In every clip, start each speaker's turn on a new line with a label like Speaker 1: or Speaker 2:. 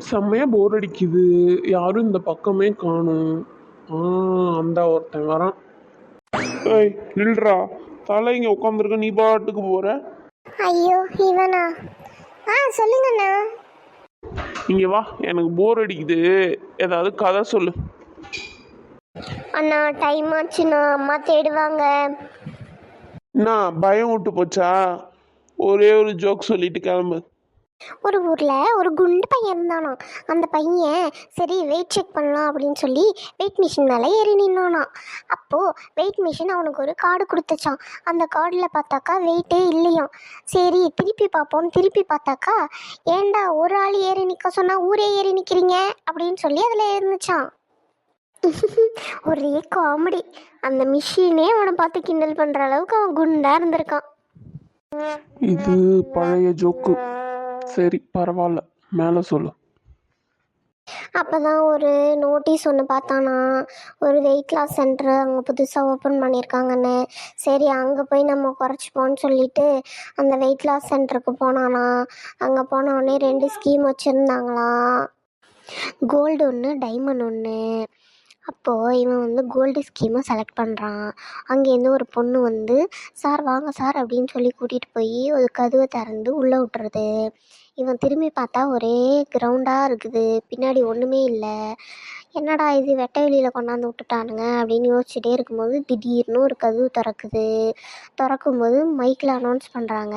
Speaker 1: செம்மையாக போர் அடிக்குது. யாரும் இந்த பக்கமே காணும். ஆ, அந்த ஒருத்தன் வரான். ஏய் நில்றா, தலை இங்கே உட்காந்துருக்க, நீ பாட்டுக்கு போகிற.
Speaker 2: ஐயோ இவனா? சொல்லுங்கண்ணா.
Speaker 1: இங்கே வா, எனக்கு போர் அடிக்குது, ஏதாவது கதை சொல்லு.
Speaker 2: அண்ணா டைம் ஆச்சுண்ணா, அம்மா தேடுவாங்க.
Speaker 1: என்ன பயம் விட்டு போச்சா? ஒரே ஒரு ஜோக் சொல்லிட்டு கிளம்பு.
Speaker 2: ஒரு ஊரில் ஒரு குண்டு பையன் இருந்தானா. அந்த பையன் சரி வெயிட் செக் பண்ணலாம் அப்படின்னு சொல்லி வெயிட் மிஷின் மேலே ஏறி நின்னானா. அப்போது வெயிட் மிஷின் அவனுக்கு ஒரு கார்டு கொடுத்துச்சான். அந்த கார்டில் பார்த்தாக்கா வெயிட்டே இல்லையாம். சரி திருப்பி பார்ப்போன்னு திருப்பி பார்த்தாக்கா, ஏண்டா ஒரு ஆள் ஏறி நிற்க சொன்னால் ஊரே ஏறி நிற்கிறீங்க அப்படின்னு சொல்லி அதில் இருந்துச்சான். ஒரே காமெடி. அந்த மிஷினே அவனை பார்த்து கிண்டல் பண்ணுற அளவுக்கு அவன் குண்டாக இருந்திருக்கான்.
Speaker 1: இது பழைய ஜோக்கு. சரி பரவாயில்ல, மேலே சொல்லு.
Speaker 2: அப்போ தான் ஒரு நோட்டீஸ் ஒன்று பார்த்தானா. ஒரு வெயிட் லாஸ் சென்டர் அங்கே புதுசாக ஓப்பன் பண்ணியிருக்காங்கன்னு. சரி அங்கே போய் நம்ம குறைச்சிப்போன்னு சொல்லிட்டு அந்த வெயிட் லாஸ் சென்டருக்கு போனானா. அங்கே போனோடனே 2 ஸ்கீம் வச்சுருந்தாங்களாம். கோல்டு ஒன்று, டைமண்ட் ஒன்று. அப்போது இவன் கோல்டு ஸ்கீமை செலக்ட் பண்ணுறான். அங்கேருந்து ஒரு பொண்ணு சார் வாங்க சார் அப்படின்னு சொல்லி கூட்டிகிட்டு போய் ஒரு கதவை திறந்து உள்ளே விட்டுறது. இவன் திரும்பி பார்த்தா ஒரே கிரவுண்டாக இருக்குது, பின்னாடி ஒன்றுமே இல்லை. என்னடா இது வெட்ட வெளியில் கொண்டாந்து விட்டுட்டானுங்க அப்படின்னு யோசிச்சுட்டே இருக்கும்போது திடீர்னு ஒரு கதவு திறக்கும்போது மைக்கில் அனௌன்ஸ் பண்ணுறாங்க,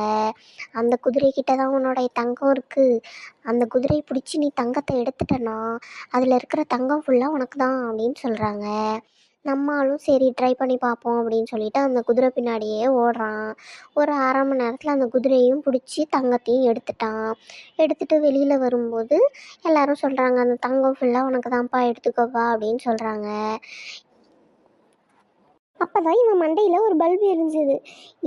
Speaker 2: அந்த குதிரைக்கிட்ட தான் உன்னோடைய தங்கம் இருக்குது. அந்த குதிரையை பிடிச்சி நீ தங்கத்தை எடுத்துட்டனா அதில் இருக்கிற தங்கம் ஃபுல்லாக உனக்கு தான் அப்படின்னு சொல்கிறாங்க. நம்மளும் சரி ட்ரை பண்ணி பார்ப்போம் அப்படின்னு சொல்லிட்டு அந்த குதிரை பின்னாடியே ஓடுறான். ஒரு 1/2 மணி நேரத்தில் அந்த குதிரையும் பிடிச்சி தங்கத்தையும் எடுத்துகிட்டு வெளியில் வரும்போது எல்லாரும் சொல்கிறாங்க, அந்த தங்கம் ஃபுல்லாக உனக்கு தான்ப்பா, எடுத்துக்கோப்பா அப்படின்னு சொல்கிறாங்க. அப்போ தான் இவன் மண்டையில் ஒரு பல்பு எரிஞ்சுது.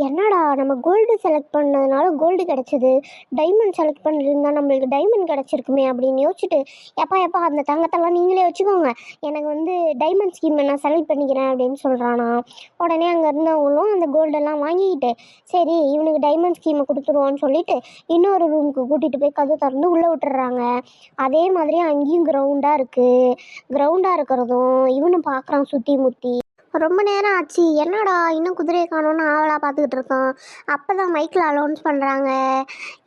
Speaker 2: என்னடா நம்ம கோல்டு செலக்ட் பண்ணதுனால கோல்டு கிடச்சிது, டைமண்ட் செலக்ட் பண்ணியிருந்தால் நம்மளுக்கு டைமண்ட் கிடச்சிருக்குமே அப்படின்னு யோசிச்சுட்டு, எப்பா அந்த தங்கத்தெல்லாம் நீங்களே வச்சுக்கோங்க, எனக்கு டைமண்ட் ஸ்கீமை நான் செலக்ட் பண்ணிக்கிறேன் அப்படின்னு சொல்கிறானா. உடனே அங்கே இருந்தவங்களும் அந்த கோல்டெல்லாம் வாங்கிக்கிட்டு சரி இவனுக்கு டைமண்ட் ஸ்கீமை கொடுத்துருவோன்னு சொல்லிட்டு இன்னொரு ரூமுக்கு கூட்டிகிட்டு போய் கதவு திறந்து உள்ளே விட்டுறாங்க. அதே மாதிரி அங்கேயும் கிரவுண்டாக இருக்கிறதும் இவனு பார்க்குறான் சுற்றி முற்றி. ரொம்ப நேரம் ஆச்சு, என்னடா இன்னும் குதிரையை காணோன்னு ஆவலாக பார்த்துக்கிட்டு இருக்கோம். அப்போ தான் மைக்கில் அலௌன்ஸ் பண்ணுறாங்க,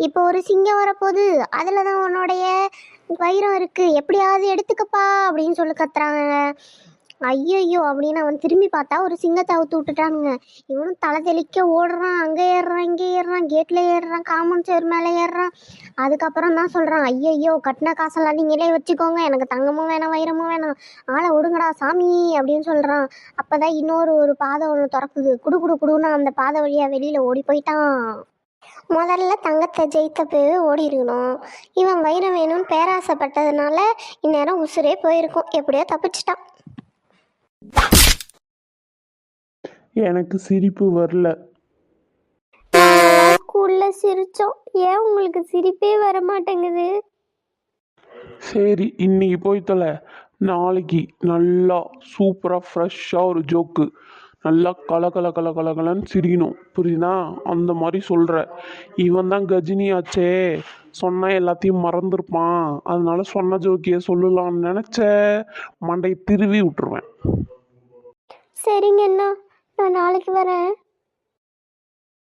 Speaker 2: இப்போ ஒரு சிங்கம் வரப்போகுது, அதில் தான் உன்னுடைய வைரம் இருக்குது, எப்படியாவது எடுத்துக்கப்பா அப்படின்னு சொல்லி கத்துறாங்க. ஐயோ அப்படின்னு அவன் திரும்பி பார்த்தா ஒரு சிங்கத்தை அவுத்து விட்டுட்டானுங்க. இவனும் தலை தெளிக்க ஓடுறான், அங்கே ஏறுறான் இங்கே ஏறுறான், கேட்டில் ஏறுறான், காம்பவுண்ட் சேர் மேலே ஏறுறான். அதுக்கப்புறம் தான் சொல்கிறான், ஐயோ கட்டின காசெல்லாம் நீங்களே வச்சுக்கோங்க, எனக்கு தங்கமும் வேணாம் வைரமும் வேணாம், ஆளை விடுங்கடா சாமி அப்படின்னு சொல்கிறான். அப்போ தான் இன்னொரு பாதை ஒன்று திறக்குது. குடுன்னு அந்த பாதை வழியாக வெளியில் ஓடி போயிட்டான். முதல்ல தங்கத்தை ஜெயித்தப்பவே ஓடி இருக்கணும். இவன் வைரம் வேணும்னு பேராசைப்பட்டதுனால இந்நேரம் உசுரே போயிருக்கும். எப்படியோ தப்பிச்சிட்டான்.
Speaker 1: எனக்கு சிரிப்பு வரல.
Speaker 2: ஸ்கூல்ல சிரிச்சோம், ஏன் உங்களுக்கு சிரிப்பே வர மாட்டேங்குது?
Speaker 1: சரி இன்னைக்கு போய் தொலை, நாளைக்கு நல்லா சூப்பராக ஃப்ரெஷ்ஷாக ஒரு ஜோக்கு, நல்லா கலன்னு சிரிக்கணும், புரியுதா? அந்த மாதிரி சொல்கிற. இவன் தான் கஜினி ஆச்சே, சொன்னால் எல்லாத்தையும் மறந்துருப்பான், அதனால சொன்ன ஜோக்கியை சொல்லலாம்னு நினச்ச மண்டையை திருவி விட்டுருவேன்.
Speaker 2: சரிங்கண்ணா, நான் நாளைக்கு வரேன்.